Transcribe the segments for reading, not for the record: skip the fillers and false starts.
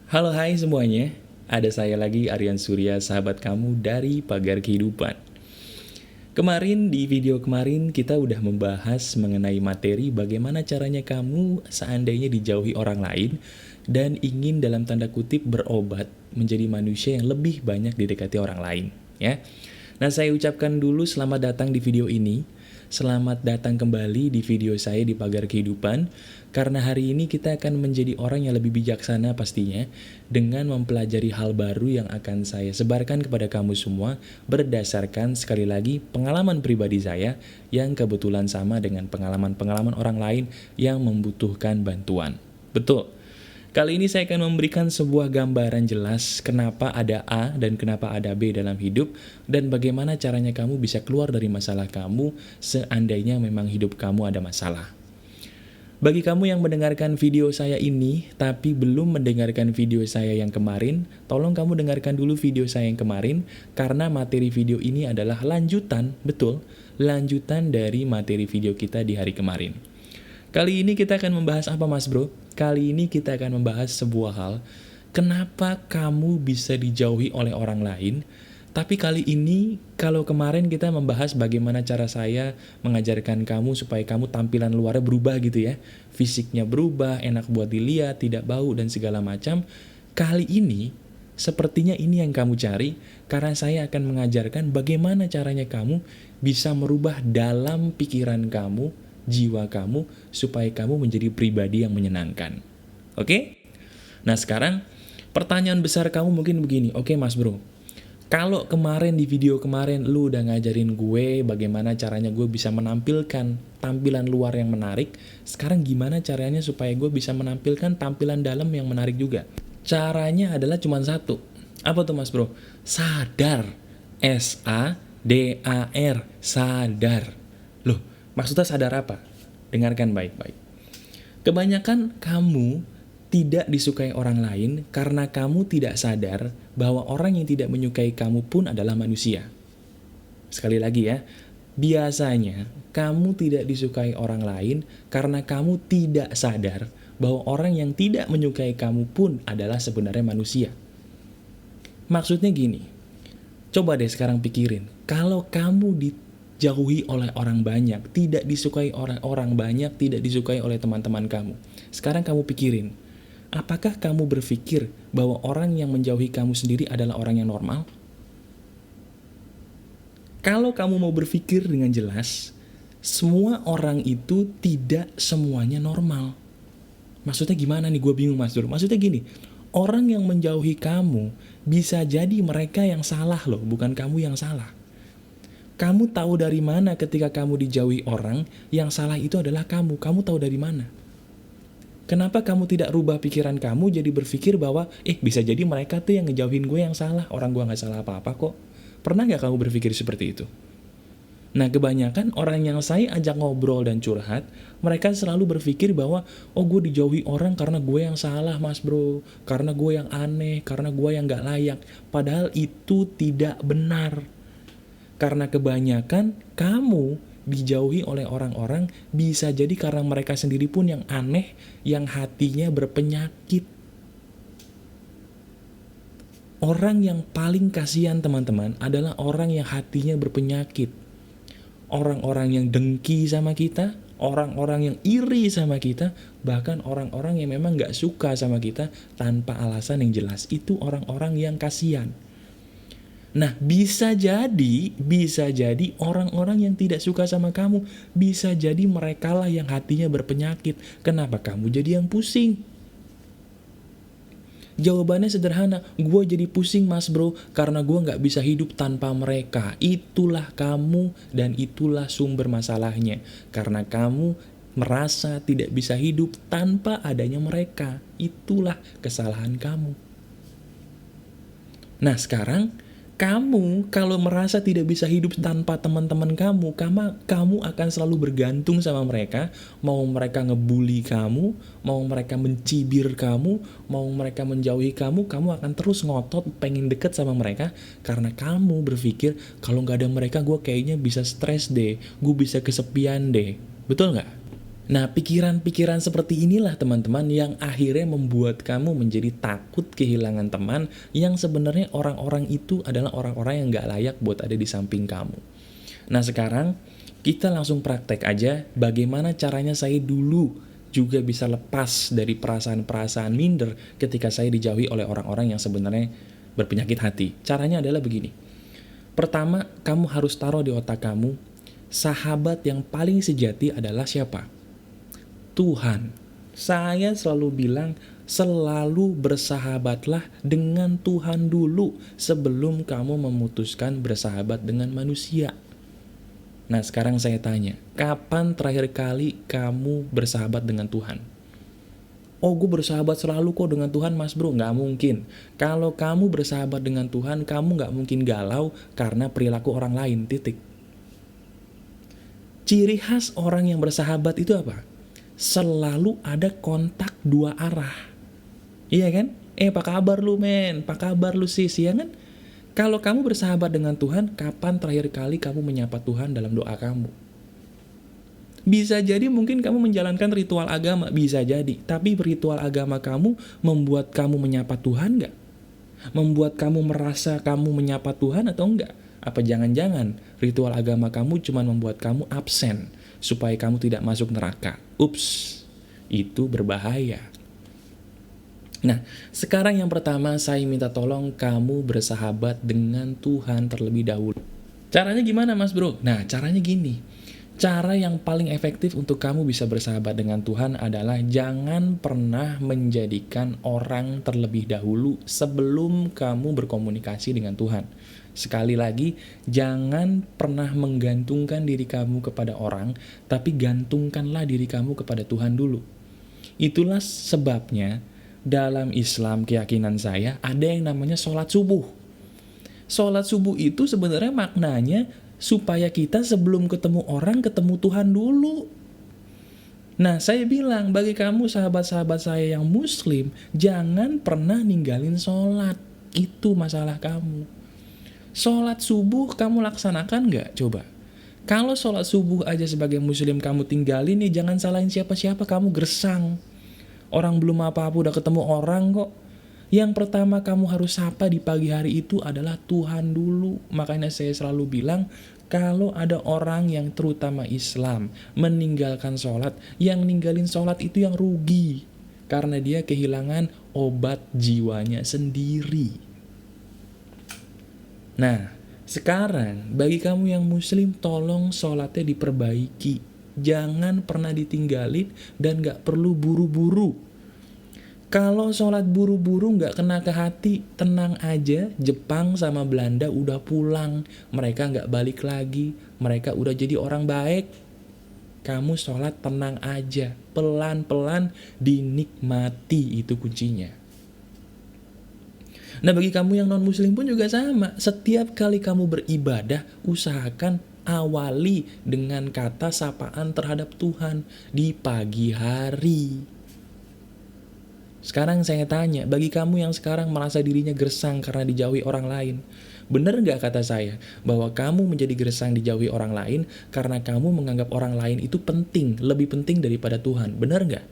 Halo hai semuanya, ada saya lagi Aryan Surya, sahabat kamu dari Pagar Kehidupan. Kemarin di video kemarin kita udah membahas mengenai materi bagaimana caranya kamu seandainya dijauhi orang lain dan ingin dalam tanda kutip berobat menjadi manusia yang lebih banyak didekati orang lain, ya. Nah, saya ucapkan dulu selamat datang di video ini. Selamat datang kembali di video saya di Pagar Kehidupan. Karena hari ini kita akan menjadi orang yang lebih bijaksana pastinya dengan mempelajari hal baru yang akan saya sebarkan kepada kamu semua berdasarkan sekali lagi pengalaman pribadi saya yang kebetulan sama dengan pengalaman-pengalaman orang lain yang membutuhkan bantuan. Betul. Kali ini saya akan memberikan sebuah gambaran jelas kenapa ada A dan kenapa ada B dalam hidup dan bagaimana caranya kamu bisa keluar dari masalah kamu seandainya memang hidup kamu ada masalah. Bagi kamu yang mendengarkan video saya ini tapi belum mendengarkan video saya yang kemarin, tolong kamu dengarkan dulu video saya yang kemarin karena materi video ini adalah lanjutan, betul, lanjutan dari materi video kita di hari kemarin. Kali ini kita akan membahas apa mas bro? Kali ini kita akan membahas sebuah hal, kenapa kamu bisa dijauhi oleh orang lain. Tapi kali ini, kalau kemarin kita membahas bagaimana cara saya mengajarkan kamu supaya kamu tampilan luarnya berubah gitu ya. Fisiknya berubah, enak buat dilihat, tidak bau dan segala macam. Kali ini, sepertinya ini yang kamu cari, karena saya akan mengajarkan bagaimana caranya kamu bisa merubah dalam pikiran kamu, jiwa kamu, supaya kamu menjadi pribadi yang menyenangkan. Oke? Nah sekarang, pertanyaan besar kamu mungkin begini, oke mas bro, kalau kemarin di video kemarin lu udah ngajarin gue bagaimana caranya gue bisa menampilkan tampilan luar yang menarik, sekarang gimana caranya supaya gue bisa menampilkan tampilan dalam yang menarik juga? Caranya adalah cuma satu. Apa tuh mas bro? Sadar. S-A-D-A-R. Sadar. Loh, maksudnya sadar apa? Dengarkan baik-baik. Kebanyakan kamu tidak disukai orang lain karena kamu tidak sadar bahwa orang yang tidak menyukai kamu pun adalah manusia. Sekali lagi ya, biasanya kamu tidak disukai orang lain karena kamu tidak sadar bahwa orang yang tidak menyukai kamu pun adalah sebenarnya manusia. Maksudnya gini, coba deh sekarang pikirin, kalau kamu dijauhi oleh orang banyak, tidak disukai orang banyak, tidak disukai oleh teman-teman kamu. Sekarang kamu pikirin, apakah kamu berpikir bahwa orang yang menjauhi kamu sendiri adalah orang yang normal? Kalau kamu mau berpikir dengan jelas, semua orang itu tidak semuanya normal. Maksudnya gimana nih, gue bingung mas Dur. Maksudnya gini, orang yang menjauhi kamu bisa jadi mereka yang salah loh, bukan kamu yang salah. Kamu tahu dari mana ketika kamu dijauhi orang, yang salah itu adalah kamu. Kamu tahu dari mana? Kenapa kamu tidak rubah pikiran kamu jadi berpikir bahwa, bisa jadi mereka tuh yang ngejauhin gue yang salah, orang gue gak salah apa-apa kok. Pernah gak kamu berpikir seperti itu? Nah kebanyakan orang yang saya ajak ngobrol dan curhat, mereka selalu berpikir bahwa, gue dijauhi orang karena gue yang salah mas bro, karena gue yang aneh, karena gue yang gak layak. Padahal itu tidak benar. Karena kebanyakan kamu dijauhi oleh orang-orang bisa jadi karena mereka sendiri pun yang aneh, yang hatinya berpenyakit. Orang yang paling kasihan teman-teman adalah orang yang hatinya berpenyakit. Orang-orang yang dengki sama kita, orang-orang yang iri sama kita, bahkan orang-orang yang memang gak suka sama kita tanpa alasan yang jelas. Itu orang-orang yang kasihan. Nah, bisa jadi orang-orang yang tidak suka sama kamu, bisa jadi merekalah yang hatinya berpenyakit. Kenapa kamu jadi yang pusing? Jawabannya sederhana, gue jadi pusing mas bro, karena gue gak bisa hidup tanpa mereka. Itulah kamu dan itulah sumber masalahnya. Karena kamu merasa tidak bisa hidup tanpa adanya mereka. Itulah kesalahan kamu. Nah sekarang, kamu kalau merasa tidak bisa hidup tanpa teman-teman kamu akan selalu bergantung sama mereka. Mau mereka ngebully kamu, mau mereka mencibir kamu, mau mereka menjauhi kamu akan terus ngotot pengen deket sama mereka. Karena kamu berpikir, kalau gak ada mereka gue kayaknya bisa stres deh, gue bisa kesepian deh. Betul gak? Nah, pikiran-pikiran seperti inilah teman-teman yang akhirnya membuat kamu menjadi takut kehilangan teman yang sebenarnya orang-orang itu adalah orang-orang yang gak layak buat ada di samping kamu. Nah, sekarang kita langsung praktek aja bagaimana caranya saya dulu juga bisa lepas dari perasaan-perasaan minder ketika saya dijauhi oleh orang-orang yang sebenarnya berpenyakit hati. Caranya adalah begini. Pertama, kamu harus taruh di otak kamu, sahabat yang paling sejati adalah siapa? Tuhan. Saya selalu bilang, selalu bersahabatlah dengan Tuhan dulu sebelum kamu memutuskan bersahabat dengan manusia. Nah, sekarang saya tanya, kapan terakhir kali kamu bersahabat dengan Tuhan? Oh, gue bersahabat selalu kok dengan Tuhan, Mas Bro. Nggak mungkin. Kalau kamu bersahabat dengan Tuhan, kamu nggak mungkin galau karena perilaku orang lain, titik. Ciri khas orang yang bersahabat itu apa? Selalu ada kontak dua arah. Iya kan? Apa kabar lu men? Apa kabar lu sis? Iya kan? Kalau kamu bersahabat dengan Tuhan, kapan terakhir kali kamu menyapa Tuhan dalam doa kamu? Bisa jadi mungkin kamu menjalankan ritual agama, bisa jadi. Tapi ritual agama kamu membuat kamu menyapa Tuhan nggak? Membuat kamu merasa kamu menyapa Tuhan atau enggak? Apa jangan-jangan ritual agama kamu cuma membuat kamu absen supaya kamu tidak masuk neraka? Ups, itu berbahaya. Nah, sekarang yang pertama saya minta tolong kamu bersahabat dengan Tuhan terlebih dahulu. Caranya gimana Mas Bro? Nah, caranya gini. Cara yang paling efektif untuk kamu bisa bersahabat dengan Tuhan adalah jangan pernah menjadikan orang terlebih dahulu sebelum kamu berkomunikasi dengan Tuhan. Sekali lagi, jangan pernah menggantungkan diri kamu kepada orang, tapi gantungkanlah diri kamu kepada Tuhan dulu. Itulah sebabnya dalam Islam keyakinan saya ada yang namanya sholat subuh. Sholat subuh itu sebenarnya maknanya supaya kita sebelum ketemu orang, ketemu Tuhan dulu. Nah, saya bilang bagi kamu sahabat-sahabat saya yang muslim, jangan pernah ninggalin sholat. Itu masalah kamu. Sholat subuh kamu laksanakan nggak? Coba. Kalau sholat subuh aja sebagai muslim kamu tinggalin nih, jangan salahin siapa-siapa, kamu gersang. Orang belum apa-apa udah ketemu orang kok. Yang pertama kamu harus sapa di pagi hari itu adalah Tuhan dulu. Makanya saya selalu bilang, kalau ada orang yang terutama Islam meninggalkan sholat, yang ninggalin sholat itu yang rugi. Karena dia kehilangan obat jiwanya sendiri. Nah, sekarang bagi kamu yang muslim, tolong sholatnya diperbaiki. Jangan pernah ditinggalin dan gak perlu buru-buru. Kalau sholat buru-buru gak kena ke hati, tenang aja, Jepang sama Belanda udah pulang. Mereka gak balik lagi, mereka udah jadi orang baik. Kamu sholat tenang aja, pelan-pelan dinikmati, itu kuncinya. Nah, bagi kamu yang non-muslim pun juga sama. Setiap kali kamu beribadah, usahakan awali dengan kata sapaan terhadap Tuhan di pagi hari. Sekarang saya tanya, bagi kamu yang sekarang merasa dirinya gersang karena dijauhi orang lain, benar nggak kata saya bahwa kamu menjadi gersang dijauhi orang lain karena kamu menganggap orang lain itu penting, lebih penting daripada Tuhan? Benar nggak?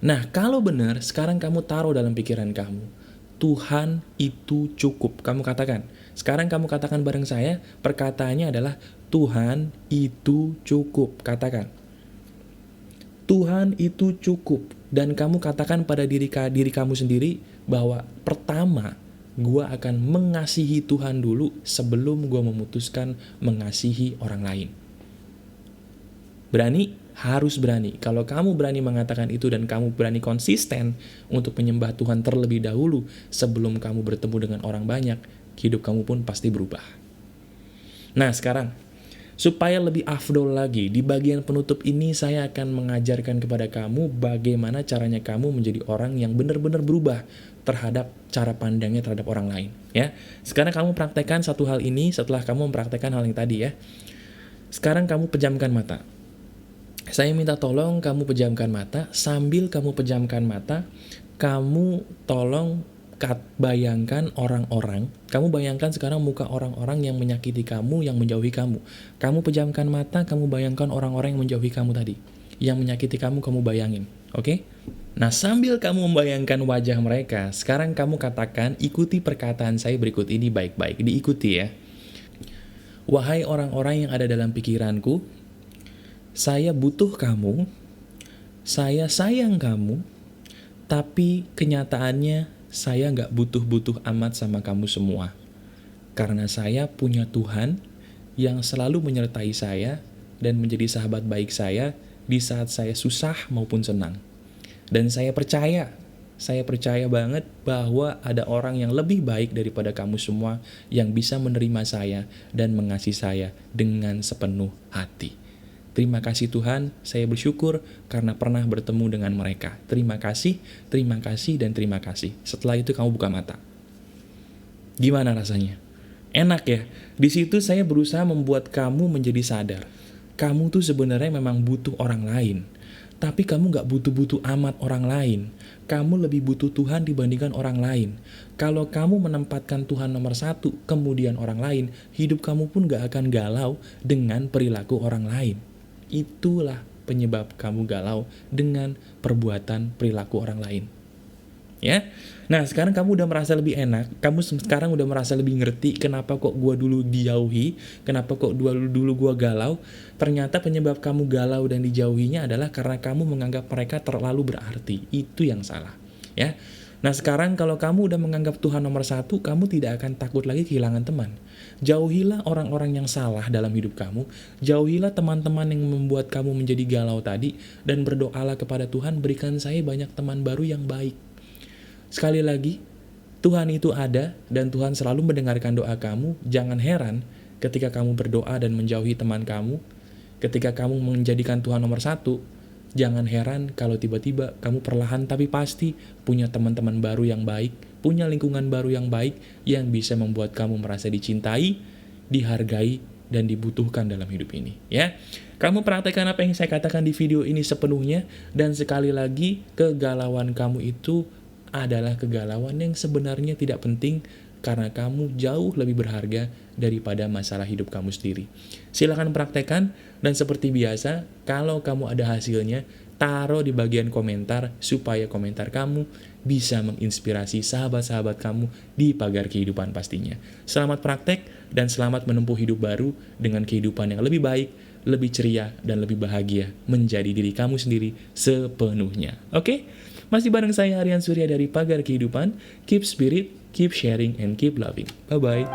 Nah, kalau benar, sekarang kamu taruh dalam pikiran kamu, Tuhan itu cukup. Kamu katakan. Sekarang kamu katakan bareng saya, perkataannya adalah Tuhan itu cukup. Katakan. Tuhan itu cukup. Dan kamu katakan pada diri kamu sendiri bahwa pertama, gue akan mengasihi Tuhan dulu sebelum gue memutuskan mengasihi orang lain. Berani? Harus berani. Kalau kamu berani mengatakan itu dan kamu berani konsisten untuk menyembah Tuhan terlebih dahulu sebelum kamu bertemu dengan orang banyak, hidup kamu pun pasti berubah. Nah, sekarang supaya lebih afdol lagi, di bagian penutup ini saya akan mengajarkan kepada kamu bagaimana caranya kamu menjadi orang yang benar-benar berubah terhadap cara pandangnya terhadap orang lain, ya. Sekarang kamu praktekkan satu hal ini setelah kamu mempraktekkan hal yang tadi, ya. Sekarang kamu pejamkan mata. Saya minta tolong kamu pejamkan mata. Sambil kamu pejamkan mata, kamu tolong bayangkan orang-orang. Kamu bayangkan sekarang muka orang-orang yang menyakiti kamu, yang menjauhi kamu. Kamu pejamkan mata, kamu bayangkan orang-orang yang menjauhi kamu tadi. yang menyakiti kamu, kamu bayangin, oke? Nah, sambil kamu membayangkan wajah mereka, sekarang kamu katakan, ikuti perkataan saya berikut ini baik-baik, diikuti ya. Wahai orang-orang yang ada dalam pikiranku, saya butuh kamu, saya sayang kamu, tapi kenyataannya saya nggak butuh-butuh amat sama kamu semua. Karena saya punya Tuhan yang selalu menyertai saya dan menjadi sahabat baik saya di saat saya susah maupun senang. Dan saya percaya banget bahwa ada orang yang lebih baik daripada kamu semua yang bisa menerima saya dan mengasihi saya dengan sepenuh hati. Terima kasih Tuhan, saya bersyukur karena pernah bertemu dengan mereka. Terima kasih, dan terima kasih. Setelah itu kamu buka mata. Gimana rasanya? Enak ya? Di situ saya berusaha membuat kamu menjadi sadar. Kamu tuh sebenarnya memang butuh orang lain. Tapi kamu gak butuh-butuh amat orang lain. Kamu lebih butuh Tuhan dibandingkan orang lain. Kalau kamu menempatkan Tuhan nomor 1, kemudian orang lain, hidup kamu pun gak akan galau dengan perilaku orang lain. Itulah penyebab kamu galau dengan perbuatan perilaku orang lain. Ya, nah sekarang kamu udah merasa lebih enak, kamu sekarang udah merasa lebih ngerti kenapa kok gua dulu dijauhi, kenapa kok dulu gua galau. Ternyata penyebab kamu galau dan dijauhinya adalah karena kamu menganggap mereka terlalu berarti. Itu yang salah, ya. Nah sekarang kalau kamu udah menganggap Tuhan nomor 1, kamu tidak akan takut lagi kehilangan teman. Jauhilah orang-orang yang salah dalam hidup kamu, jauhilah teman-teman yang membuat kamu menjadi galau tadi, dan berdoalah kepada Tuhan, berikan saya banyak teman baru yang baik. Sekali lagi, Tuhan itu ada dan Tuhan selalu mendengarkan doa kamu. Jangan heran ketika kamu berdoa dan menjauhi teman kamu, ketika kamu menjadikan Tuhan nomor 1, jangan heran kalau tiba-tiba kamu perlahan tapi pasti punya teman-teman baru yang baik, punya lingkungan baru yang baik yang bisa membuat kamu merasa dicintai, dihargai, dan dibutuhkan dalam hidup ini. Ya, kamu praktekkan apa yang saya katakan di video ini sepenuhnya, dan sekali lagi, kegalauan kamu itu adalah kegalauan yang sebenarnya tidak penting karena kamu jauh lebih berharga daripada masalah hidup kamu sendiri. Silakan praktekkan, dan seperti biasa, kalau kamu ada hasilnya, taruh di bagian komentar supaya komentar kamu bisa menginspirasi sahabat-sahabat kamu di pagar kehidupan pastinya. Selamat praktek dan selamat menempuh hidup baru dengan kehidupan yang lebih baik, lebih ceria, dan lebih bahagia menjadi diri kamu sendiri sepenuhnya. Oke? Masih bareng saya Aryan Surya dari Pagar Kehidupan. Keep spirit, keep sharing, and keep loving. Bye-bye.